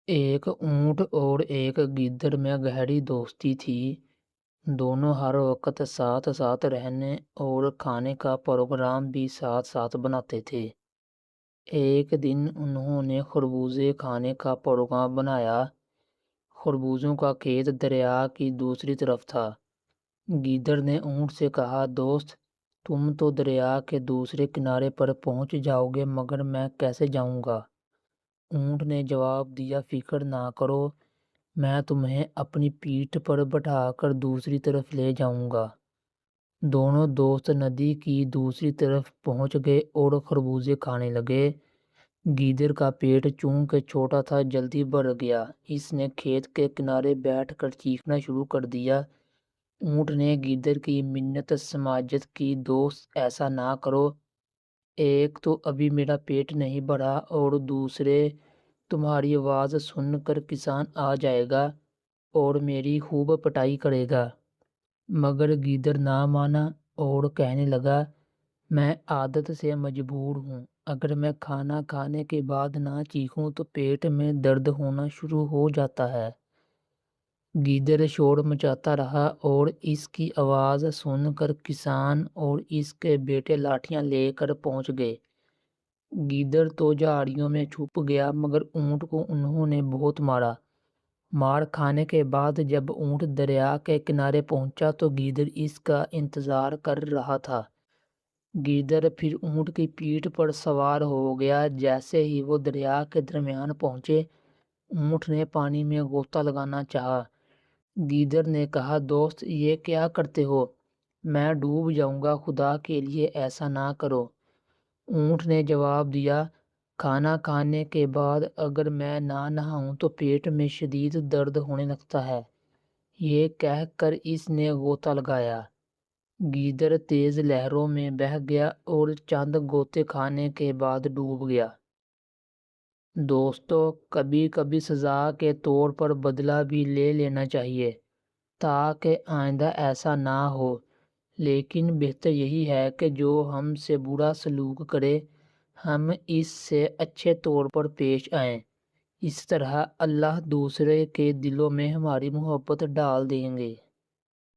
ایک اونٹ اور ایک گیدڑ میں گہری دوستی تھی۔ دونوں ہر وقت ساتھ ساتھ رہنے اور کھانے کا پروگرام بھی ساتھ ساتھ بناتے تھے۔ ایک دن انہوں نے خربوزے کھانے کا پروگرام بنایا۔ خربوزوں کا کھیت دریا کی دوسری طرف تھا۔ گیدڑ نے اونٹ سے کہا، دوست، تم تو دریا کے دوسرے کنارے پر پہنچ جاؤ گے، مگر میں کیسے جاؤں گا؟ اونٹ نے جواب دیا، فکر نہ کرو، میں تمہیں اپنی پیٹھ پر بٹھا کر دوسری طرف لے جاؤں گا۔ دونوں دوست ندی کی دوسری طرف پہنچ گئے اور خربوزے کھانے لگے۔ گیدڑ کا پیٹ چونکہ چھوٹا تھا جلدی بھر گیا۔ اس نے کھیت کے کنارے بیٹھ کر چیخنا شروع کر دیا۔ اونٹ نے گیدڑ کی منت سماجت کی، دوست ایسا نہ کرو، ایک تو ابھی میرا پیٹ نہیں بھرا اور دوسرے تمہاری آواز سن کر کسان آ جائے گا اور میری خوب پٹائی کرے گا۔ مگر گیدڑ نہ مانا اور کہنے لگا، میں عادت سے مجبور ہوں، اگر میں کھانا کھانے کے بعد نہ چیخوں تو پیٹ میں درد ہونا شروع ہو جاتا ہے۔ گیدڑ شور مچاتا رہا اور اس کی آواز سن کر کسان اور اس کے بیٹے لاٹھیاں لے کر پہنچ گئے۔ گیدڑ تو جھاڑیوں میں چھپ گیا، مگر اونٹ کو انہوں نے بہت مارا۔ مار کھانے کے بعد جب اونٹ دریا کے کنارے پہنچا تو گیدڑ اس کا انتظار کر رہا تھا۔ گیدڑ پھر اونٹ کی پیٹھ پر سوار ہو گیا۔ جیسے ہی وہ دریا کے درمیان پہنچے، اونٹ نے پانی میں غوطہ لگانا چاہا۔ گیدڑ نے کہا، دوست، یہ کیا کرتے ہو؟ میں ڈوب جاؤں گا، خدا کے لیے ایسا نہ کرو۔ اونٹ نے جواب دیا، کھانا کھانے کے بعد اگر میں نہ نہاؤں تو پیٹ میں شدید درد ہونے لگتا ہے۔ یہ کہہ کر اس نے غوطہ لگایا۔ گیدڑ تیز لہروں میں بہہ گیا اور چند غوطے کھانے کے بعد ڈوب گیا۔ دوستو، کبھی کبھی سزا کے طور پر بدلہ بھی لے لینا چاہیے تاکہ آئندہ ایسا نہ ہو، لیکن بہتر یہی ہے کہ جو ہم سے برا سلوک کرے ہم اس سے اچھے طور پر پیش آئیں۔ اس طرح اللہ دوسرے کے دلوں میں ہماری محبت ڈال دیں گے۔